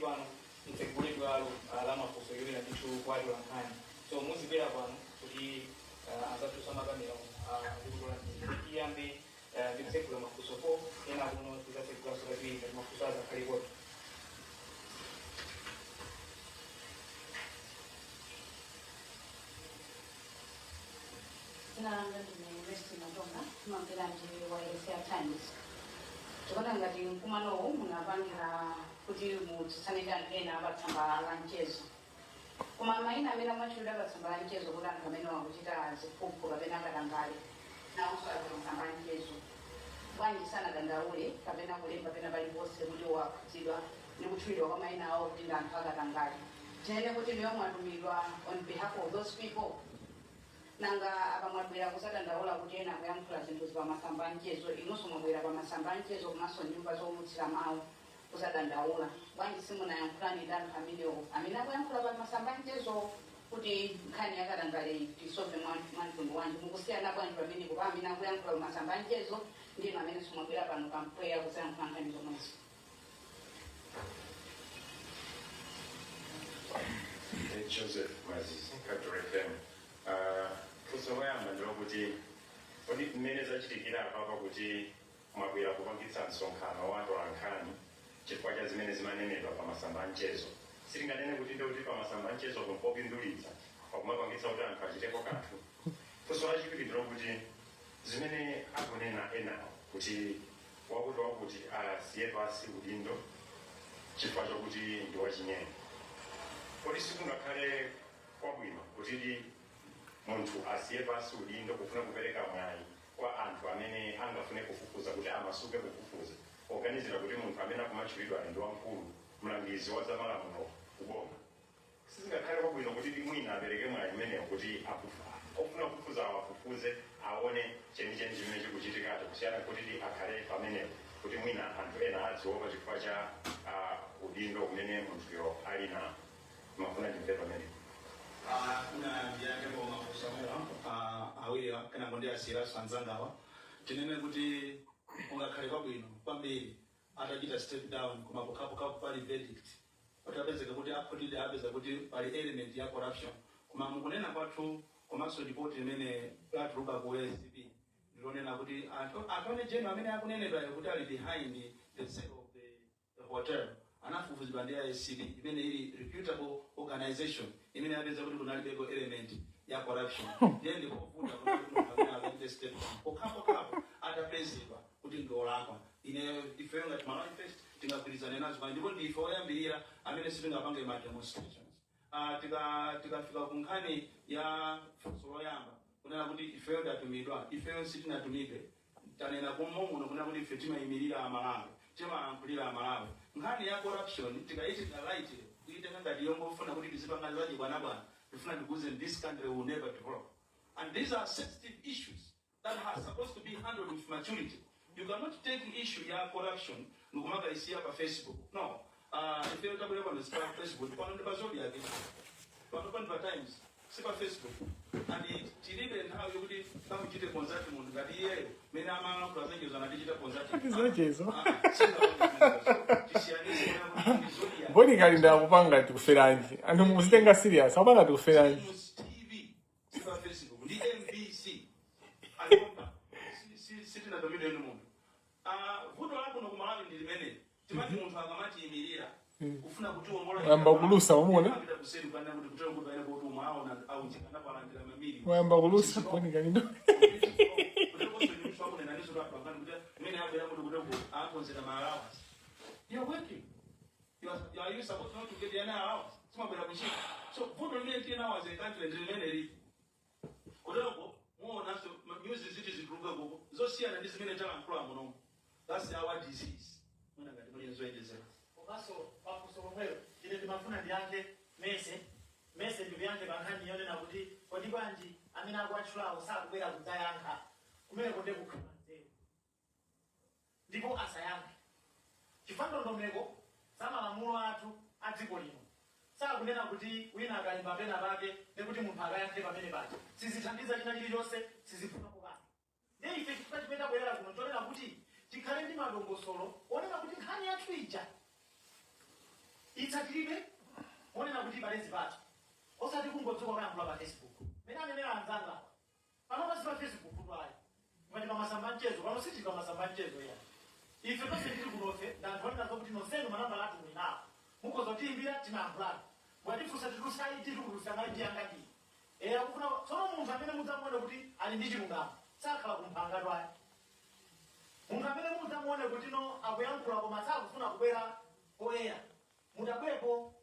kwanu mtegulidwa alama kusogelewa na kitu kwa watu wankani so muzi bila kwanu kuti azatu sama kamera ndikutola ndiyambe ndikusekula makusoko ena kuno tizasekula sokapi makusaza kalipoti Nanga ndinevesti matonga mambiranje wa Asia Times. Tukona ngati mkumano munapangira kuti mutsanida ena abatsamba lanchezo. Kuma maina amene amachulira abatsamba lanchezo kuti anthu amene wakuchita ziphuphu kapena akadangale nawonso abatsamba lanchezo. Bwanji sanadandaule kapena kulemba kapena paliponse kuti wakhudzidwa ndi kutchulidwa kwa maina awo kuti ndi anthu akadangale. Tinene kuti ndiwo mwatumidwa on behalf of those people. Nanga akamwabwera kusadandaula kuti ena kuyankhula zinthu zipamasamba anchezo inonso mwabwera pamasamba anchezo komanso nyumba zomutsira mawu kusadandaula bwanji simunayankhulani ndi anthu amene akuyankhula pamasamba anchezo kuti nkhani yakadangale tisove mwantundu wanji mukusiyana bwanji pamene kupa amene akuyankhula pamasamba anchezo ndinu amene somwabwera pano pampweya kusayankhula nkhani zomwezo. Joseph Mazizi, Katorefem. Kusomayamba ndokuti kodi mmene zachitikira papa kuti mwabwera kupangitsa msonkhano wa anthu ankhani chifukwa cha zimene zimanenedwa pamasamba anchezo sitinganene kuti ndikuti pamasamba anchezo kumpopindulitsa pakumapangitsa kuti anthu achiteko kanthu funso lachiwiri ndokuti zimene akunena enawo kuti wakuti asiye pasi udindo chifukwa chokuti ndi wachinyengo kodi sikungakhale kwabwino kuti munthu asiye pasi udindo kufuna kupereka mwayi kwa anthu amene angafune kufufuza kuti amasuke kufufuza oganizira kuti munthu amene akumachulidwa ndi wamkulu mlangizi wa zamalamulo kuboma sizingakhale kwabwino kuti mwina apereke mwayi umenewo kuti ofuna kufufuza awafufuze aone chenicheni chimene chikuchitikati kusiyana kuti akhale pamenewo kuti mwina anthu ena adziopa chifukwa cha udindo umene munthuyo ali nawo mafuna ndimve pamenewo. Kuna ndiyange kwa makusamela awira kana ngondi asira sanzangawa tinene kuti ungakhale kwabwino kwambiri atachita step down kuma kukapo pali verdict patapezeka kuti apotide apeza kuti pali element ya corruption kuma mukunena kwathu komanso report imene yatuluka ku SCP ndilonena kuti atone jeno amene akunenedwa kuti ali behind the sale of the hotel anafufuzidwa ndi SCP imene ili reputable organization imene yapeza kuti kunalibeko element ya corruption then ndikovuta kuti munthu amene step okapo atapezedwa kuti ndiolakwa ine ifeyo ngati manifest tingagwirizana nazo kandi ndipo ndife oyambirira amene sitingapange ma demonstrations tikafika ku nkhani ya funso loyamba kunena kuti ifeyo ndatumidwa ifeyo sitinatumidwe tanena kumumuno kunena kuti ife timayimirira amalawi timalankhulira amalawi nkhani ya corruption tikaitika light kuitenga ngati yongofuna kuti tizipanga zaji bwana tifuna tikuze this country will never develop and these are sensitive issues that are supposed to be handled with maturity. You cannot take issue ya corruption nukumaka isia pa Facebook no if you tabule on Facebook pano ndi bazodi yake pano pa Times si pa Facebook and tilibe how you would come to the concert mundu ngati yeye mene amanga kuzajezo na digital concert zajezo Born Kalindo akupanga tikuferanji anthu muzitenga serious akupanga tikuferanji TV si pa Facebook ndi MBC aliomba sitina domido eno mundu vuto lako nokumalawi ndi limene timati munthu akamati imirira kufuna kuti omola wayamba kulusa umona kupita kuseri kana kuti kutoka kuti aine kuti umaona au chikana palandira mamiri wayamba kulusa Born Kalindo You're working. Are you supposed not to get the allowance? So, put on 18 hours a country and remain more than music cities in Kruger. Zosia and this minute and problem. That's our disease. When I got to enjoy this. Also, ile mafuna ndiange mese ndiyange bahani yone na kuti kodi bwanji amina kwachula usakubera kudayanga kumene konde kukhamanze ndipo asayanga chifando ndomeko sama lamulo athu adziko lino sakunena kuti wina akalimba pena pake nekuti munthu akayankhe pamene pake sizithandiza china chilichonse sizifuna kupanga ndiye ife tikachipenda bwerera kuno tonena kuti tikhale ndi madongosolo onena kuti nkhani yathu ija itsatiribe onena kuti balezi bathu osati kungodzuka kayankhula pa Facebook mene anenera anzanga panopasi pa Facebook pali ngati pamasamba mchezo pano siti pamasamba mchezo ya ife tonse tili kunofe ndanthu onena kuti nonsenu manamba latu mwinawo mukhoza kutiimbira tinayankhulana mwatifunsa titusaiti tikulusana ndiyangati akufuna tsono munthu amene mudzamuone kuti ali ndi chilungamo sakhala kumphanga twaye munthu amene mudzamuone kuti no akuyankhula koma sakufuna kubwera poyera mudabwepo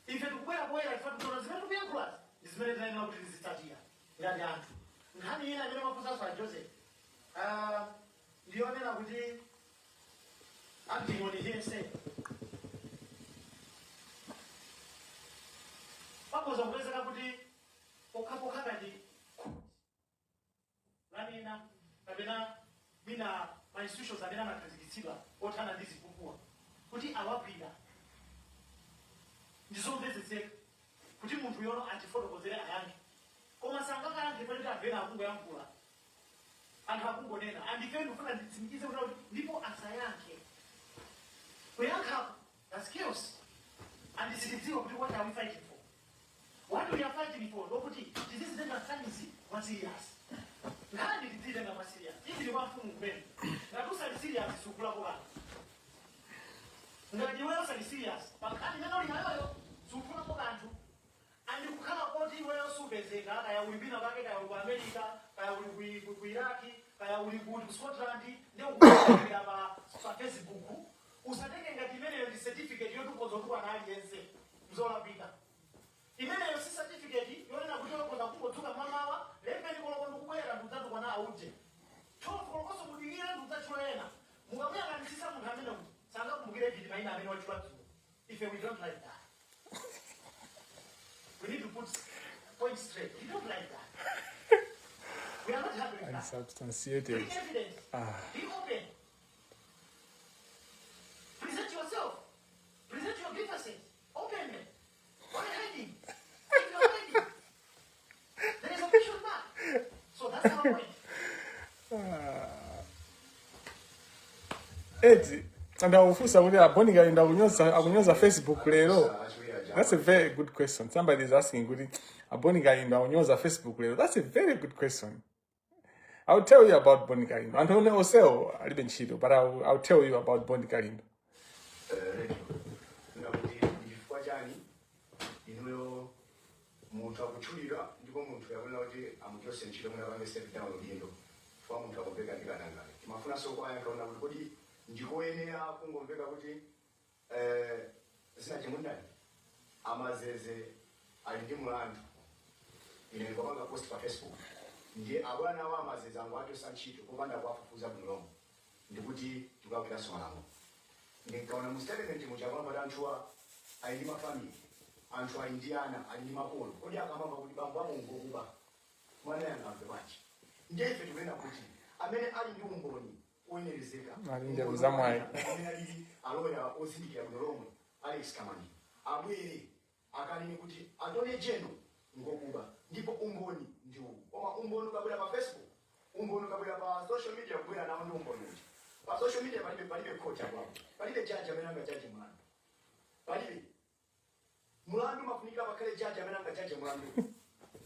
ife tikubwera poyera ife tikuona zimene tikuyankhulazi ndi zimene tinayenera kuti tizitsatira ngati anthu nkhani ina amene mafunsanso a Joseph ndiyonena kuti antimoni yense pakoza kupezeka kuti pokhapokha ngati lanena kapena mina ma-institutions amene anakhazikitsidwa othana ndi zipukuwa kuti awagwira ndizomvetsetseka kuti munthu yono atifotokozere ayankhe koma sangakayankhe poti amvera akungoyankhula anthu akungonena andife ndikufuna nditsimikize kuti ndipo asayankhe kuyankhapo the skills andisitidziwa kuti what are we fighting for. What we are fighting for lokuti tizizitenga nkhanizi mwa serious nkhani tizitenga mwa serious izi ndi mafumu kumene ngati usali serious sukulapo kanthu ngati iweyo usali serious pankhani imene uli nayoyo sukulapo kanthu andikukhala koti iweyo supezeka kaya ulimbina pake kaya uli ku America kaya uli ku Iraki kaya uli ku Scotland ndi ukukumbira pa Facebook usatenge ngati imeneyo ndi certificate yotukozotuwa na aliyense mzolapika imeneyo si certificate yonena kuti yokoza kungodzuka mamawa lembe ndikoloko ndikubwera ndikudzatuka na auje tofolokoso kudikira ndikudzatchula ena mukamuyang'anisisa munthu amene kuti sangakumbukire chiti maina amene wachula dzulo if we don't like that we need to put points straight. We don't like that. We are not happy with that. Unsubstantiated. Bring evidence. Be open. Present yourself. Present your grievances. Openly. Why hiding? If you are hiding, there is a question mark. So that's our point. Eti, ndaufusa kuti Born Kalindo akunyoza Facebook lero. That's a very good question. Somebody is asking, Born Kalindo akunyoza Facebook lero. That's a very good question. I'll tell you about Born Kalindo. And only also a little bit, but I'll tell you about Born Kalindo. Amazeze alindi mulandu ine ngobanga post pa Facebook ndiye abwana wa amazeze angu atu sanchito kupanda kwafufuza bulongo ndikuti tukapita solango ndikaona mu statement mu chavamba anthuwa ali ma family anthu a Indiana ali makolo kodi akamamba kuti bambo amo ngokuba mwana yanga ambewachi ndiye ife tukwenda kuti amene ali ndi umboni oyenerezeka ali ndi uzamwayi amene ali aloya ozindikira bulongo Alexious Kamangila abwere akanene kuti atone jeno ngokuba ndipo umboni ndiwo oma umboni ukabwera pa Facebook umboni ukabwera pa social media kubwera nawo ndi umboni uti pa social media palibe coach apo palibe judge amene angajaji mlandu palibe mlandu mafunika pakhale judge amene angajaji mlandu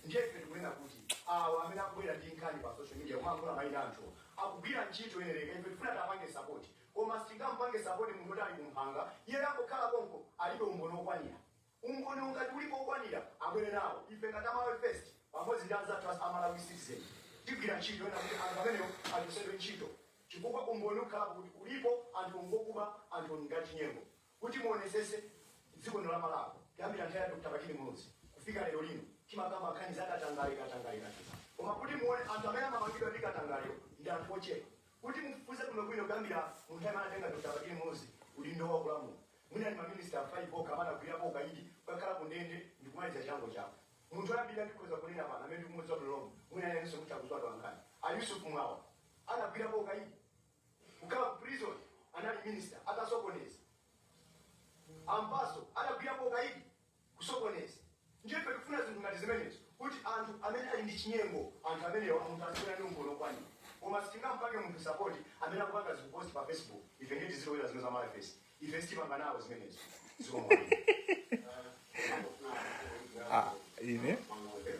ndiye tikunena kuti awa amene akubwera ndi nkhani pa social media kumankhula maina anthu akugwira ntchito yenereka ife tifuna tapange support koma sitingampange support munthu ali kumphanga iye akokhala konko alibe umboni okwanira umboni ungati ulipo okwanira abwere nawo ife ngatamawe first pamodzi ndi anzathu amalawi citizen tigwira ntchito yona kuti anthu amenewo atisedwe ntchito chifukwa umboni ukhala kuti ulipo anthu ngokuba anthu ngati nyengo kuti muonesese dziko lino la Malawi kuyambira nthawi ya Dr. Bakili Mulozi kufika lero lino timakamba nkhani zakatangalika koma kuti muone anthu amene amamangidwa ndi katangaliro ndi anthu ochepa kuti mufufuze bwinobwino kuyambira munthu amene anatenga Dr. Bakili Mulozi udindo wa kulamulo mwina ni maminista 5 oka amana kuyirapo ukaidi kwakhala kundende ndikumaliza chango chako munthu anabira ndikoza kunena pana amene ndikumudza bulongo mwina yenso kuti akuzwatwa ankani Ayusufu kumwawa anabirapo ukaidi ukhala ku prison anali minister atasokoneza Ampaso anabirapo ukaidi kusokoneza ndiye tikufuna zinthu ngati zimenezo kuti anthu amene ali ndi chinyengo anthu amenewo amutazira ndi umboni okwanira koma sitingampake munthu support amene akupanga zipost pa Facebook ife ngeti zilowera zino za manifest ife sitimanga nawo zimenezo ine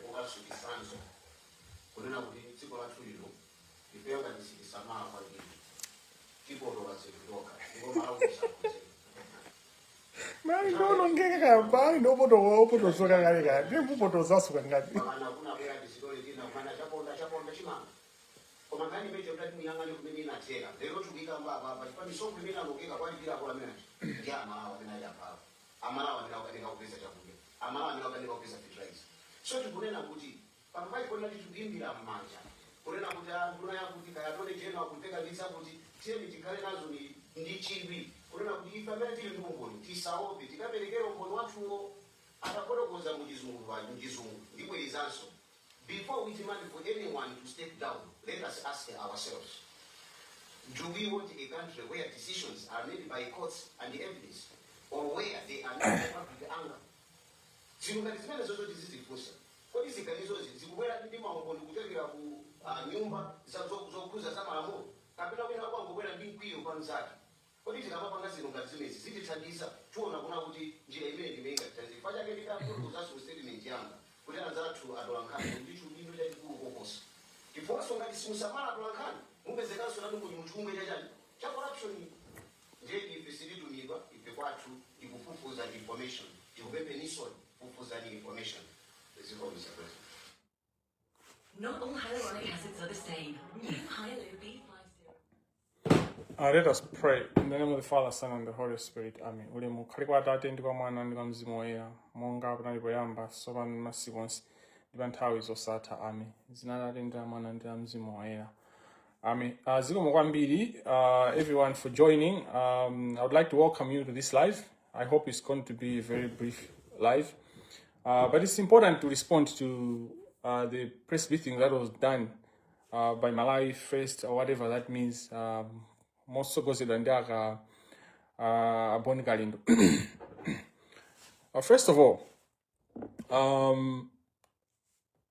ukasukisanzo kunena kuti dziko lathu lino ipewa lisikisamala kwambiri tipotoka zekutoka ndipo malakusakuze mali ndonongeka kamba ndopotozoka kale kale ndimupotozasuka ngati kana kunabwera tizitole tina kumana chaponda chimanga koma ngani mecho kuti muyang'ane kumene inatera lero tikuyikamba apa chifani songo imene anokeka kwalipira kwa amene ndi amalawa amene ali apapo amalawa amene akanika kupeza chakudya amalawa amene akanika kupeza fertilizer so tikunena kuti pampai kona tikuimbira mmanja kunena kuti nduna yakuti kayatole cheno akupeka visa kuti tiyeni tikhale nazo ndi chidwi kunena kuti ife amene tili ndi umboni tisaope tikaperekera umboni wathuwo akafotokoza mchizungu ndibwerizanso. Before we demand for anyone to step down, let us ask ourselves, do we want a country where decisions are made by courts and the evidence, or where they are made by public anger? Zilungati zimene zozo tizizifunsa. Kodi ziganizozi zikubwera ndi maumboni kuchokera ku nyumba zokuza za malamulo kapena kwina kwangobwera ndi mkwiyo kwa mzake. Kodi tikamapanga zilungati zimezi zitithandiza tiona kuna kuti njira imene ndimenga tithandiza. Chifukwa chake ndikafutukuzaso statement yanga kuti anzathu atolankhani ndicho dindo chachikulu koposa. Ndiponso ngati simusamala atolankhani mupezekanso nanu kuti muchumwe chachani cha corruption. Ndiye ife sititumidwa ife kwathu ikufufuza information tikupemphenisoni kufufuza information. Not all hyaluronic acids are the same. New Hyalo Let us pray. In the name of the Father, Son, and the Holy Spirit. Amen. Uli mukhali kwa Atate ndi kwa Mwana ndi kwa Mzimu Woyera, monga panali poyamba, tsopano masiku onse ndi pa nthawi zosatha. Amen. Dzina la Atate ndi la Mwana ndi la Mzimu Woyera. Amen. Zikomo kwambiri, everyone for joining. I would like to welcome you to this live. I hope it's going to be a very brief live. But it's important to respond to the press briefing that was done by Malawi First, or whatever that means. Most goes to Born Kalindo. First of all,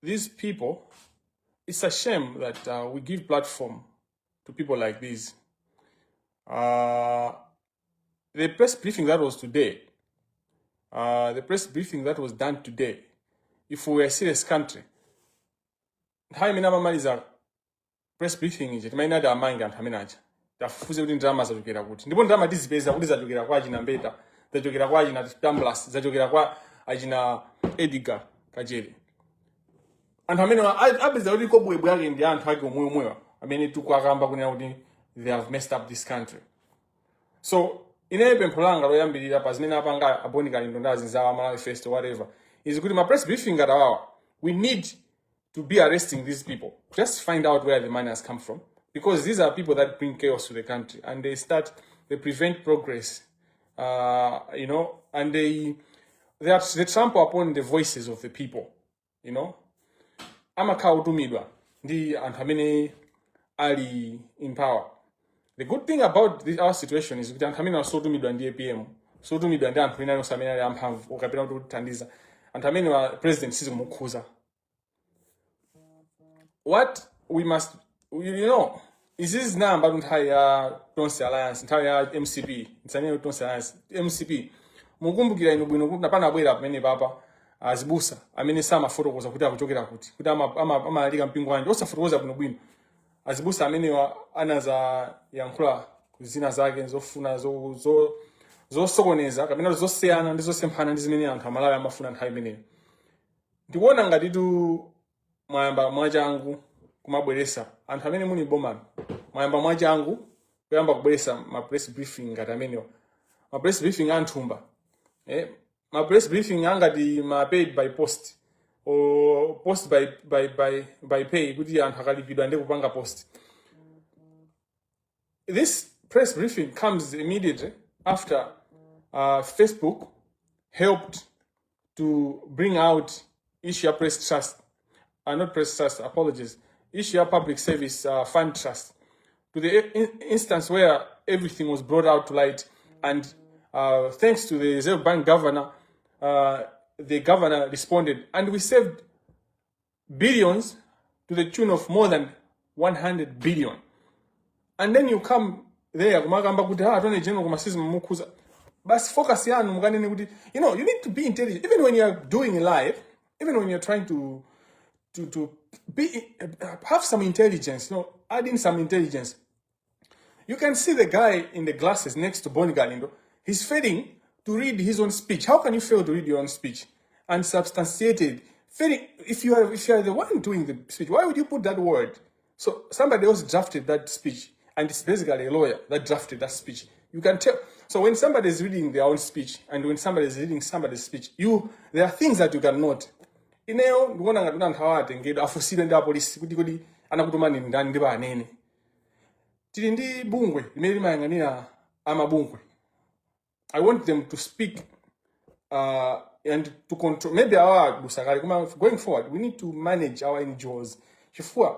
these people, it's a shame that we give platform to people like this. The press briefing that was today, the press briefing that was done today, if we were a serious country, how many normaliza press briefing is it? Might not have mind and haminaja. Tafufuze kuti drama zachokera kuti. Ndipo drama tizipeza kuti zachokera kwa achina Mbeta, zachokera kwa achina Tamblas, zachokera kwa achina Edgar Kajere. Anthu amene apeza kuti kobwebwe ake ndi anthu ake omweomwewa amene tukwakamba kunena kuti they have messed up this country. So ine pempho langa loyambirira pa zimene apanga Born Kalindo ndi azinzawo Malawi First or whatever is kuti ma press briefing atawawa, we need to be arresting these people. Just find out where the money has come from. Because these are people that bring chaos to the country and they prevent progress, and they trample upon the voices of the people, Amakautumidwa, ndi anthu amene ali in power. The good thing about our situation is kuti anthu amene asotumidwa ndi APM, sotumidwa ndi anthu ena amene ali amphamvu, ukapena kuti kuthandiza, anthu amene wa president sizimukhuza. What we must, is this now about entire Tonse Alliance, entire MCP, it's an Tonse Alliance, MCP. Mukumbukira ino bwino kuti napana abwera pamene papa azibusa amene sama fotokoza kuti akuchokera kuti amalika mpingo wanje osafotokoza bwino azibusa amene anaza yankhula kuzina zake zofuna zosokoneza kapena zosiyana ndi zosemphana ndi zimene anthu amalawi amafuna nthawi imeneyo. Ndikuona ngati tu mwayamba mwachangu kumabweresa anthu amene muli bomani, mwayamba mwachangu kuyamba kubweresa ma press briefing ngati amenewa, ma press briefing anthumba, ma press briefing angati ma paid by post or post by pay kuti anthu akalipidwa ndi kupanga post. This press briefing comes immediately after Facebook helped to bring out issue press trust, not press trust, apologies, issue public service fund trust, to the instance where everything was brought out to light, and thanks to the Reserve Bank governor, the governor responded, and we saved billions to the tune of more than 100 billion. And then you come there kumakamba kuti attorney general kumasizima mukhuza. But focus yanu mukanene kuti, you know, you need to be intelligent. Even when you are doing live, even when you're trying to have some intelligence, you know, add in some intelligence. You can see the guy in the glasses next to Born Kalindo. He's failing to read his own speech. How can you fail to read your own speech? Unsubstantiated. Failing, if you are the one doing the speech, why would you put that word? So somebody else drafted that speech, and it's basically a lawyer that drafted that speech. You can tell. So when somebody is reading their own speech, and when somebody is reading somebody's speech, there are things that you can note. Ineo ndikuona ngati anthu awate ngeti afusire ndi apolisi kuti anakutumani ndani ndi banene. Tili ndi bungwe limene limayang'anira amabungwe. I want them to speak and to control. Maybe our busakali going forward, we need to manage our NGOs. Chifukwa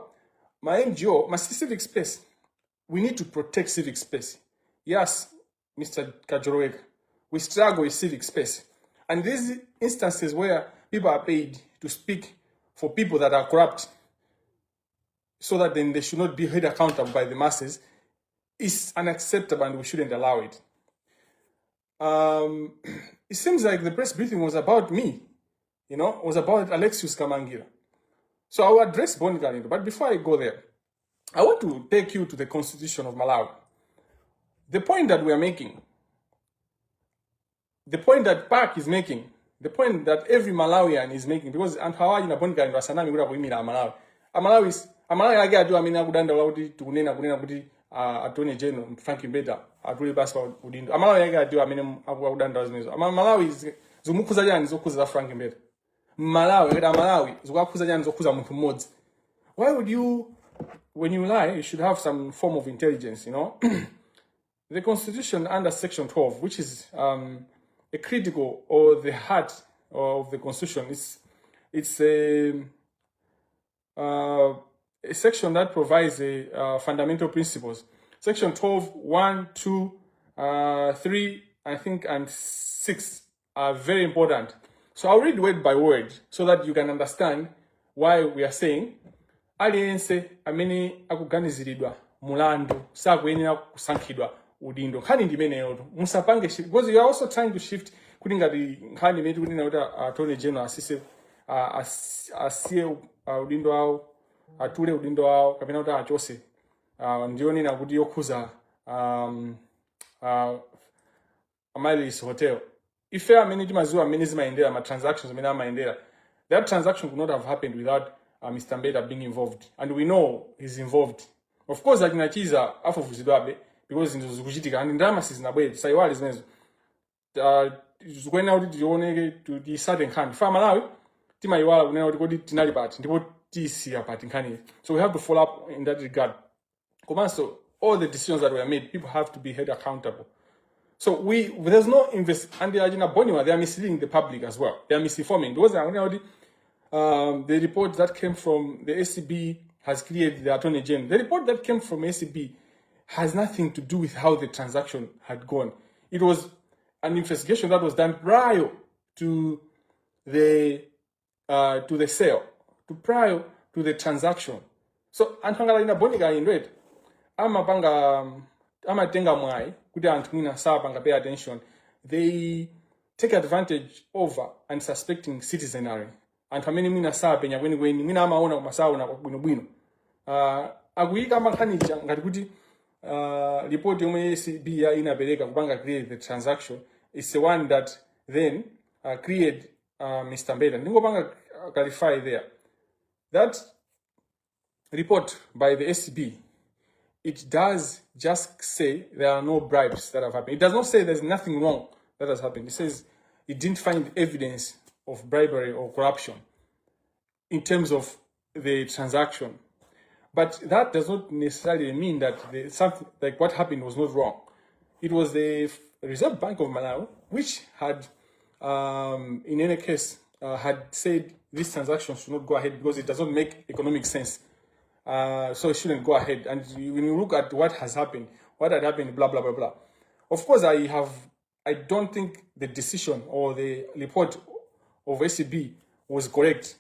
my NGO, my civic space, we need to protect civic space. Yes, Mr. Kajoroweka, we struggle with civic space. And these instances where people are paid to speak for people that are corrupt, so that then they should not be held accountable by the masses, is unacceptable, and we shouldn't allow it. It seems like the press briefing was about me, you know, was about Alexious Kamangila. So I will address Born Kalindo, but before I go there, I want to take you to the Constitution of Malawi. The point that we are making, the point that Park is making, the point that every Malawian is making, because Hawaii na Born Kalindo asanami kuda kuimira Malawi. Malawi age adu amina kudanda lauti tukunena kuti Attorney General Frankie Mbeta atuli basi udindo. Malawi age adu amina kudanda wazimezo. Malawi zumukuza jani zokuza za Frankie Mbeta. Malawi zukakuza jani zokuza mtu mmodzi. Why would you, when you lie, you should have some form of intelligence, you know? The Constitution under Section 12, which is a critical or the heart of the Constitution, it's a section that provides fundamental principles. Section 12, 1, 2, 3, I think, and 6 are very important. So I'll read word by word so that you can understand why we are saying aliyense amene akuganiziridwa mulandu sakuyenera kusankhidwa udindo. Nkhani ndimeneyo musapange shift, because you are also trying to shift kuti ngati nkhani imene kuti kuti Attorney General asiye udindo awo, atule udindo awo, kapena kuti achose ndionena kuti yokhuza Amalis Hotel. If amene timaziwa amene zimayendera ma transactions amene amayendera, that transaction could not have happened without Mr. Mbeta being involved, and we know he's involved. Of course, achinachiza afufuzidwabe because into zikuchitika and ndalama sizinabwere saiwali zimenezo. Zikuyenera kuti tioneke tisate nkhani. Fa Malawi timayiwala kunena kuti kodi tinali pati ndipo tisiya pati nkhani. So we have to follow up in that regard. Komanso, all the decisions that were made, people have to be held accountable. So there's no and they are misleading the public as well. They are misinforming. Those are the report that came from the SCB has created the Attorney General. The report that came from SCB has nothing to do with how the transaction had gone. It was an investigation that was done prior to the sale, prior to the transaction. So antangala ina bonika indwet amatenga mwai kuti anthu mwina sapanga pay attention. They take advantage over unsuspecting citizenry. Anthu amene mwina sapenya kwenikweni mwina amaona kumasaona bwinobwino. Akuyika mankhanija ngati kuti report yomwe SCB inapereka kupanga create the transaction is the one that then created Mr. Mbeta. Ndingopanga clarify there. That report by the SCB, it does just say there are no bribes that have happened. It does not say there's nothing wrong that has happened. It says it didn't find evidence of bribery or corruption in terms of the transaction. But that does not necessarily mean that something like what happened was not wrong. It was the Reserve Bank of Malawi, which had, in any case, had said this transaction should not go ahead because it does not make economic sense. So it shouldn't go ahead. And when you look at what has happened, what had happened, blah, blah, blah, blah. Of course, I don't think the decision or the report of SCB was correct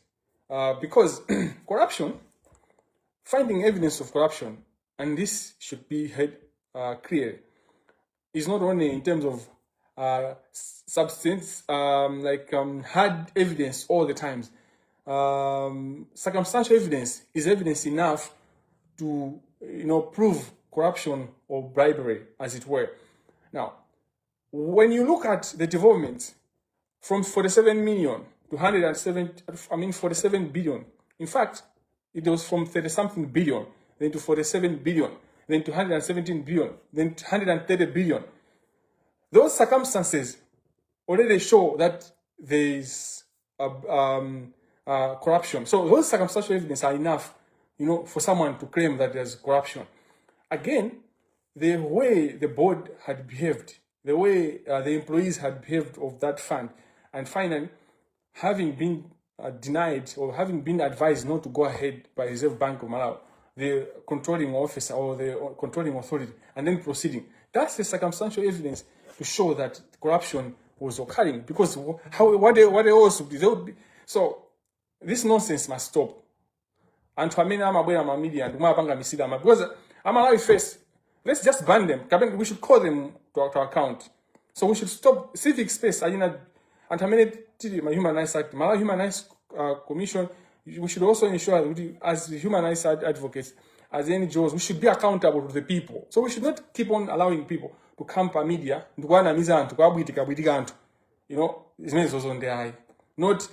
because corruption, finding evidence of corruption, and this should be clearly. It's not only in terms of substance, hard evidence all the times. Circumstantial evidence is evidence enough to, prove corruption or bribery, as it were. Now, when you look at the development from 47 million to 47 billion, in fact, it was from 30-something billion, then to 47 billion, then to 117 billion, then to 130 billion. Those circumstances already show that there is corruption. So those circumstantial evidence are enough, for someone to claim that there's corruption. Again, the way the board had behaved, the way the employees had behaved of that fund, and finally, having been denied or having been advised not to go ahead by Reserve Bank of Malawi, the controlling officer or the controlling authority, and then proceeding. That's the circumstantial evidence to show that corruption was occurring. Because what else would there would be? So this nonsense must stop. And for me, I'm media and because I'm Malawi first. Let's just ban them. We should call them to account. So we should stop civic space. And my Human Rights Act, Malawi Human Rights Commission. We should also ensure that as human rights advocates, as NGOs, we should be accountable to the people. So we should not keep on allowing people to come to media, his name is also on the eye. Not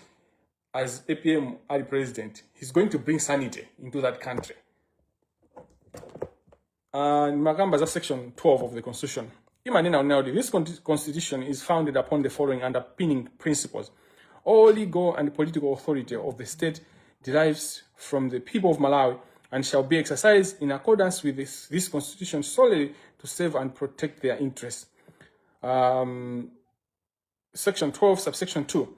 as APM Ali president. He's going to bring sanity into that country. And Makamba is section 12 of the Constitution. This Constitution is founded upon the following underpinning principles. All legal and political authority of the state derives from the people of Malawi and shall be exercised in accordance with this Constitution solely to serve and protect their interests. Section 12, subsection 2.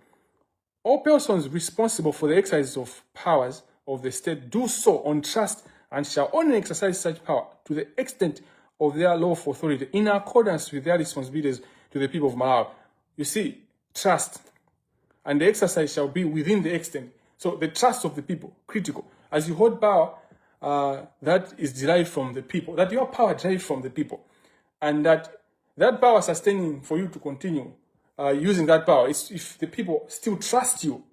All persons responsible for the exercise of powers of the state do so on trust and shall only exercise such power to the extent of their lawful authority in accordance with their responsibilities to the people of Malawi. You see, trust. And the exercise shall be within the extent. So the trust of the people, critical. As you hold power, that is derived from the people. That your power derives from the people. And that power sustaining for you to continue using that power is if the people still trust you.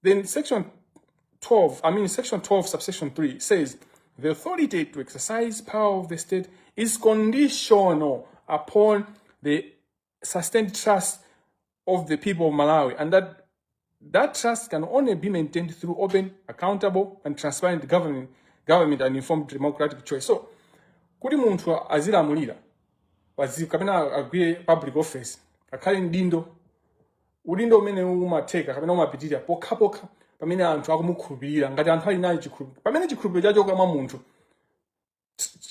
Then section 12, subsection 3 says, the authority to exercise power of the state is conditional upon the sustained trust of the people of Malawi, and that trust can only be maintained through open, accountable, and transparent government and informed democratic choice. So, kuti munthu azilamulira, kapena agwire public office, akhale ndindo, udindo umene umatheka kapena umapitirira pokhapokha pamene anthu akumukhulupirira ngati anthu ali nayo chikhulupiriro. Pamene chikhulupiriro chacho kama munthu,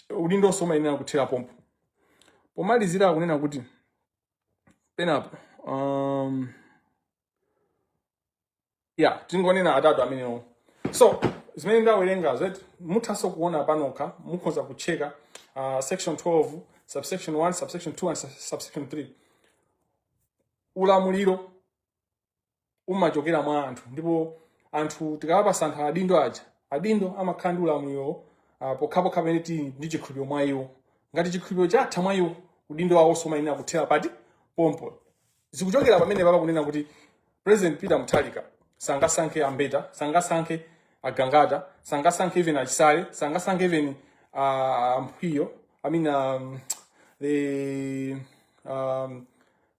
udindo somayenera kuthera pompo. Pomalizira kunena kuti penapo tingonena atatu amenewo. So zimene ndawerenga zeti muthaso kuona panoka mukhoza kucheka section 12 subsection 1 subsection 2 and subsection 3. Ulamuliro umachokera mwa anthu, ndipo anthu tikawapasa anthu adindo amakhala ndi ulamuliro pokhapokha pamene tili ndi chikhulupiriro mwa iwo. Ngati chikhulupiriro chatha mwa iwo, udindo wawo somayenera kuthera pati pompo. Zikuchokera pamene papa kunena kuti President Peter Mutharika sangasankhe Ambeta, sangasankhe Agangata, sangasankhe even Achisale, sangasankhe even Mphwiyo,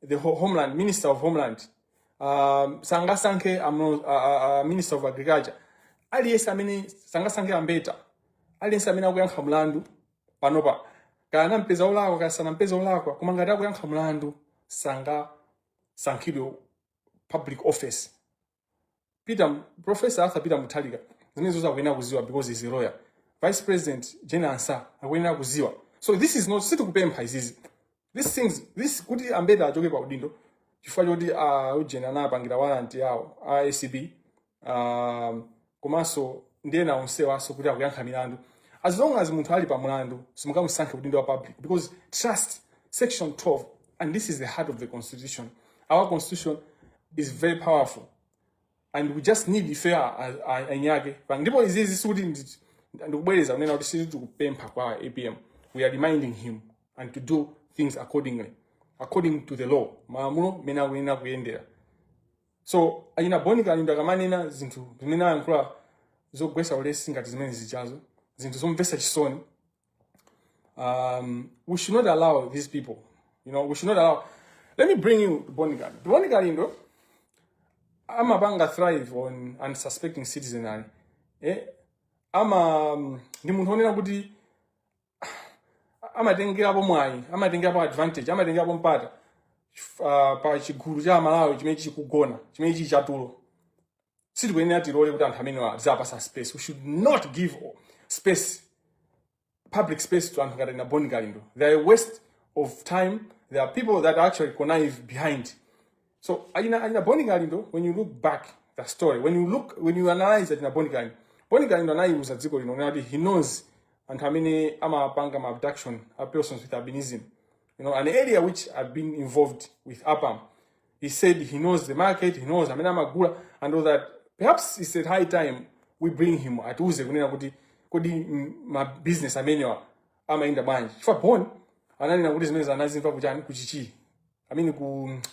the Homeland, Minister of Homeland, sangasankhe Minister of Agriculture. Aliyense amene sangasankhe Ambeta, aliyense amene akuyankha mlandu panopa, kana mpeza ulakwa kana mpeza ulakwa, koma ngati akuyankha mlandu sankhidwe public office. Professor Arthur Peter Mutharika, zimene akuyenera kuziwa because he's a lawyer. Vice President Jena Ansa akuyenera kuziwa. So this is not sitikupempha izizi. This kuti Ambeta achoke pa udindo chifukwa choti ujena anapangira warrant yawo ACB komanso ndiyena onsewaso kuti akuyankha milandu. As long as munthu ali pa mlandu simukamusankhe udindo wa public, because trust, section 12, and this is the heart of the Constitution. Our Constitution is very powerful, and we just need fair anyake. Ndipo izizi suti ndikubwereza unena kuti sisi tikupempha kwa APM. we are reminding him and to do things according to the law. Maamulo mena kuyenera kuyendera. So ayina Born Kalindo akamanena zinthu zimene ayankhula zogwesa ulesi ngati zimene zichazo, zinthu zomvesa chisoni. We should not allow these people, we should not allow. Let me bring you to Born Kalindo. Born Kalindo, amapanga thrive on unsuspecting citizenry. Ndi munthu onena kuti amatengerapo mwayi, amatengerapo advantage, amatengerapo mpata pa chigulu cha Malawi chimene chikugona, chimene chili chatulo. Sitikuyenera tilole kuti anthu amene azapasa space. We should not give space, public space to anthu ngati Born Kalindo. They are a waste of time. There are people that actually connive behind. So ayina Born Kalindo, when you look back the story, when you analyze it in Born Kalindo, Born Kalindo anayiuza dziko lino kuti he knows anthu amene amapanga ma abduction of persons with albinism. An area which I've been involved with APAM. He said he knows the market, he knows amene amagula and all that. Perhaps it's a high time we bring him atiuze kunena kuti kodi ma business amene amaenda bwanji. Chifukwa Born ananena kuti zimene anazimva kuchani kuchichi.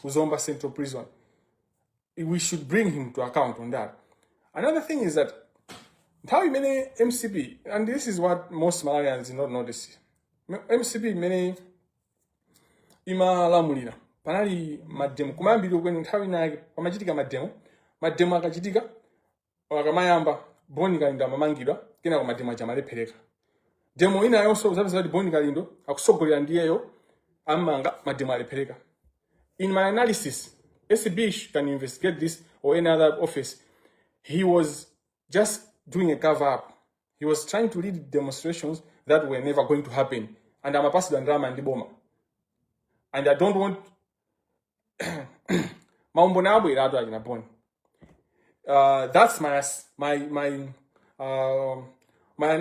Kuzomba Central Prison. We should bring him to account on that. Another thing is that how many MCP, and this is what most Malawians do not notice. MCP many imalamulira. Panali mademo. Kumambiri kwenye nthawi nake pamachitika mademo akachitika wakamayamba Born Kalindo amamangidwa kena kwa mademo achamalephereka. Demo ina yonso uzapeza kuti Born Kalindo akusogolera ndiyeyo amanga mademo alephereka. In my analysis, SB can investigate this or any other office. He was just doing a cover-up. He was trying to lead demonstrations that were never going to happen. And I'm a pastor and drama and Boma. And I don't want that's my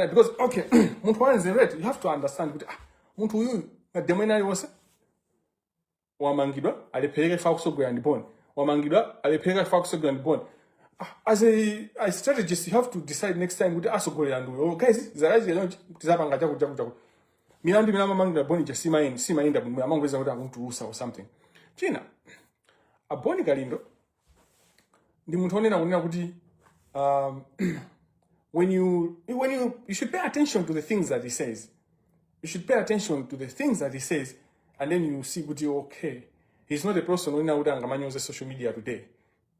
because okay, muntu is right. You have to understand muntu huyu demena yose wamangidwa alepeleka fa kusogolera ndi Born. Wamangidwa alepeleka fa kusogolera ndi Born. As a strategist, you have to decide next time kuti asogolera nduyo. Guys, zaraji lero tizapanga chakuja. Milandu mangidwa Born just simaenda amangweza kuti akuntulusa or something. China a Born Kalindo ndi munthu onena kunena kuti when you should pay attention to the things that he says. You should pay attention to the things that he says, and then you see kuti okay, he's not a person onena kuti angamanyoza social media today.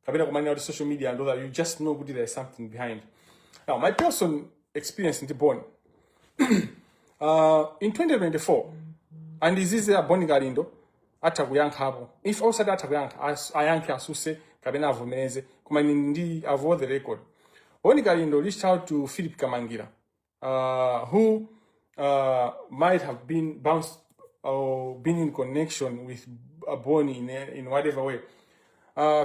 Kabena kumanya on social media and all that, you just know that there's something behind. Now, my personal experience in the Born in 2024, and this is a Born Kalindo atakuyankha hapo. If also that atakuyankha ayankhe asuse kabena avumeleze kumani ndi avoid the record. Born Kalindo reached out to Civic Kamangila, who might have been bounced or been in connection with Born in whatever way.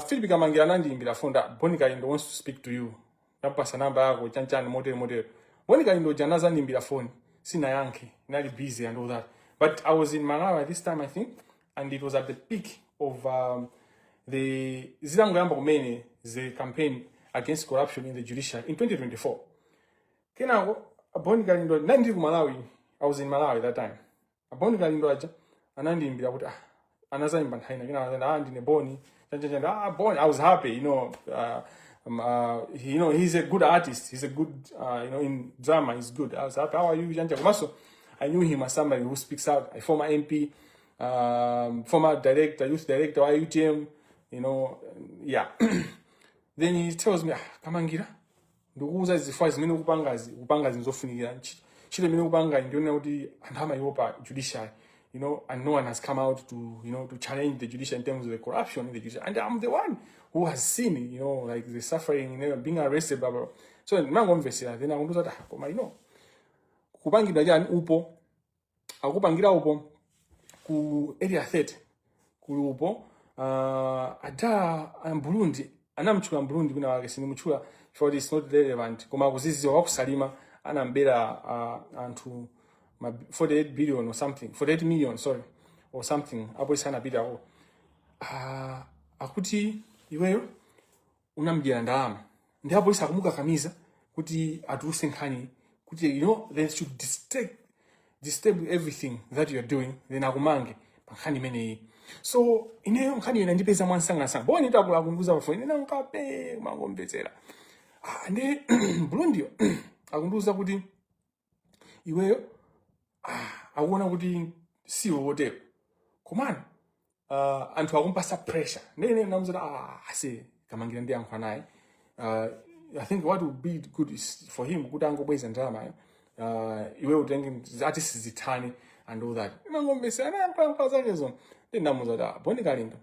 Civic Kamangila nandi imbira fonda Born Kalindo wants to speak to you. Napasa namba yako chanchani model. Born Kalindo janaza nimbira phone. Sina yanke, nali busy and all that. But I was in Malawi this time, I think, and it was at the peak of the campaign against corruption in the judiciary in 2024. Kena Born Kalindo nandi ku Malawi. I was in Malawi that time. Born Kalindo aja anandi imbira kuti anaza imban haina kena andi ne Born. Born, I was happy, he's a good artist. He's a good, in drama, he's good. I was happy. How are you, Janja Kumaso? I knew him as somebody who speaks out. A former MP, former director, youth director, IUTM, yeah. Then he tells me, Kamangila, ndukuza zifwa zimene kupangazi nzofunikira. Chile mene kupanga ndiona kuti andama yopa judiciary. And no one has come out to challenge the judiciary in terms of the corruption in the judiciary. And I'm the one who has seen, like the suffering, being arrested, blah, blah. So, then I want to say, kupangidwa jani upo, akupangira upo, ku area 30, ku upo, ada Burundi, anamchula Burundi kuna wakesini mchula, for this not relevant, kuma kuzizi wakusalima, anambela antu, 48 billion or something, 48 million, sorry, or something. Apo sana bida ho. Akuti iweyo unamjera ndalama. Ndi apo isa kumuka kamiza kuti atuluse nkhani kuti they should disturb everything that you're doing, then akumange pankhani imeneyi. So ineyo nkhani ina ndipeza mwansanga boni itakulanguza bafoni ina nkape mangomvetsera ndi Burundi akunduza kuti iweyo akuona kuti siwo wotero komana anthu akumpasa pressure nene namuza ase Kamangila ndi yankha naye. I think what would be good is for him kuti angobweza ndalama iwe utenge ati sizithani and all that ngombe ana zake zona ndamuza da Born Kalindo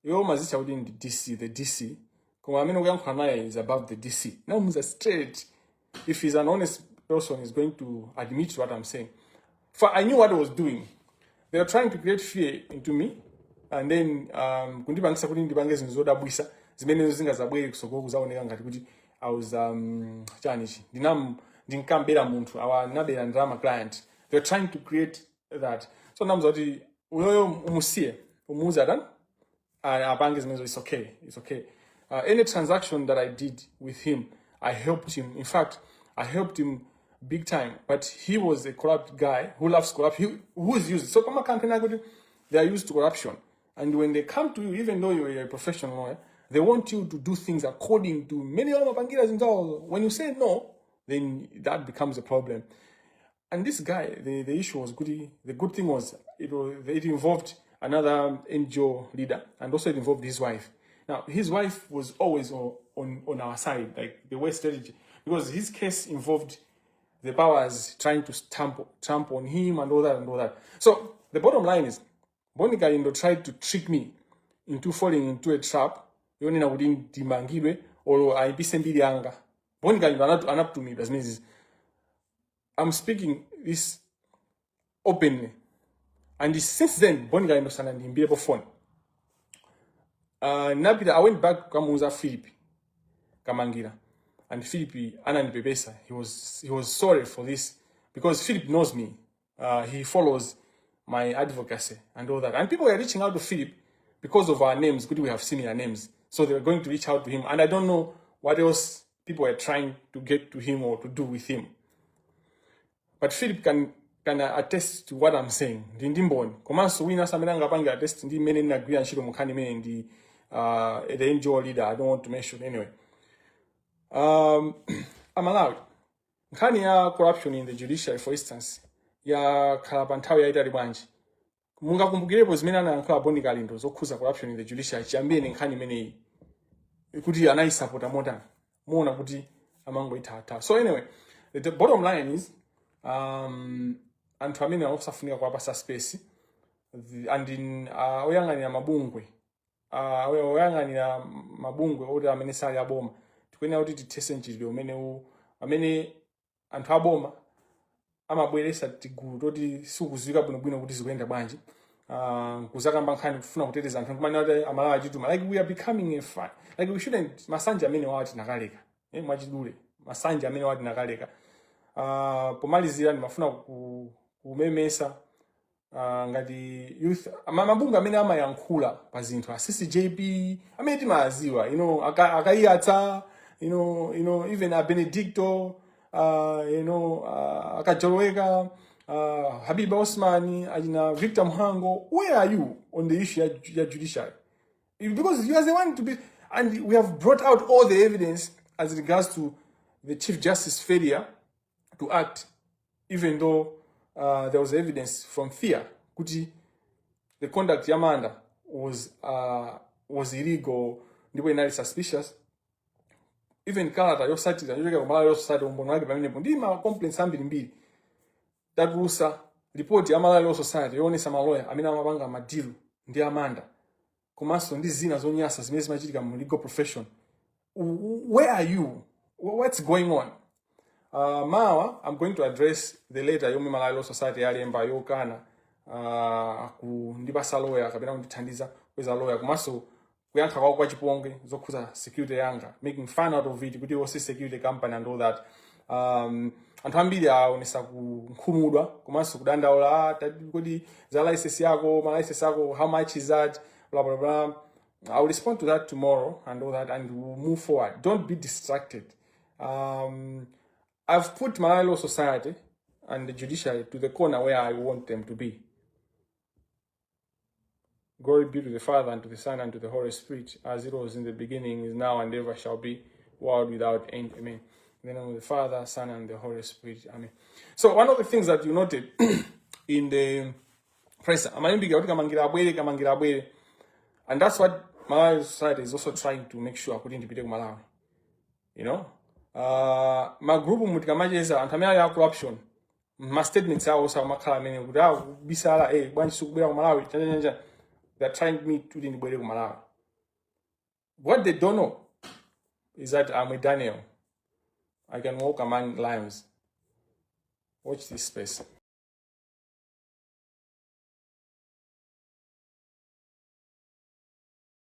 iwe mazitha kuti ndi DC the DC koma amene ukuyankha naye is above the DC. Namuza straight, if he's an honest person, he's going to admit what I'm saying. For I knew what I was doing. They were trying to create fear into me, and then kundipangisa kuti ndipange zinthu zodabwisa zimene zingazabwere kusogolo kuzaoneka ngati kuti I was chanichi ndinkambera munthu awanabera ndalama client. They were trying to create that. So namuza kuti uyoyo umusiye umuza dan apange zimene it's okay. Any transaction that I did with him, I helped him. In fact, I helped him big time. But he was a corrupt guy who loves corruption, who is used. So, they are used to corruption. And when they come to you, even though you're a professional lawyer, they want you to do things according to many other bankiras and all. When you say no, then that becomes a problem. And this guy, the issue was good. The good thing was it involved another NGO leader, and also it involved his wife. Now, his wife was always on our side, like the West strategy, because his case involved the powers trying to stamp on him and all that. So the bottom line is, Born Kalindo tried to trick me into falling into a trap. Yoni na within dimangilwe or I be sembili anga. Born Kalindo up to me. That means I'm speaking this openly, and since then, Born Kalindo sana ndimbile phone. I went back to Kamuza Philip Kamangila, and Philip ananipepesa. He was sorry for this because Philip knows me. He follows my advocacy and all that. And people were reaching out to Philip because of our names. Good, we have similar names, so they were going to reach out to him. And I don't know what else people were trying to get to him or to do with him. But Philip can attest to what I'm saying. Ndimboni. Komanso wina samelanga panga attest ndi mene na agree anshiro mukani mene ndi the NGO leader. I don't want to mention anyway. Amalawi. Nkani ya corruption in the judiciary, for instance, ya kalapantawi ya itali bwanji. Munga kumbukirepo zimene na nkala Born Kalindo zokhuza corruption in the judiciary. Chambie nkani mene kuti anayi support amota. Muona kuti amango itata. So anyway, the bottom line is anthu amene akusafunika kuwapasa space and in oyang'anira mabungwe oyang'anira mabungwe oti amene sali aboma tikuyenera kuti tithese mchitidwe amene anthu aboma amabweresa tigulu toti sikuziwika bwinobwino kuti zikuyenda bwanji kuzakamba nkhani kufuna kuteteza anthu kumana kuti amalawa achituma like we are becoming a fight. Like we shouldn't masanja amene wati nakaleka mwachidule masanja amene wati nakaleka pomalizira ndimafuna kumemesa ngati youth mabunga amene amayankhula pa zinthu asisi JP amene timaziwa akayatsa even a Benedicto akajoloweka Habiba Osmani ajina Victor Mhango. Where are you on the issue ya judiciary? Because you are the one to be, and we have brought out all the evidence as regards to the Chief Justice's failure to act, even though there was evidence from fear. Kuti the conduct Yamanda was illegal, ndipo inali suspicious. Even Kalata yosati zanjeka kumala yosati umbonwake pamene ndima complaints ambiri that rusa report Amala Society yonesa maloya amene amapanga madilu ndi Amanda komanso ndi zina zonyasa zimene zimachitika mu legal profession. Where are you? What's going on? Mawa, I'm going to address the letter yomwe Malawi Society yalemba yokana kundipasa lawyer kapena kundithandiza kweza lawyer komanso kuyankha kwawo kwa chiponge zokhuza security yanga, making fun out of it kuti wonse security company and all that. Anthu ambiri aonesa kunkhumudwa komanso kudandaula kuti za license yako ma license yako, how much is that, blah blah blah. I'll respond to that tomorrow and all that, and we'll move forward. Don't be distracted. I've put Malawi Society and the judiciary to the corner where I want them to be. Glory be to the Father, and to the Son, and to the Holy Spirit, as it was in the beginning, is now, and ever shall be, world without end. Amen. In the name of the Father, Son, and the Holy Spirit. Amen. So one of the things that you noted in the press, and that's what Malawi society is also trying to make sure couldn't be Malawi. You know? My group mutikamaje antamia ya corruption. My statements are also makala many without bisala bwanji sukubira ku Malawi. They're trying me to the Malawi. What they don't know is that I'm with Daniel. I can walk among lions. Watch this space.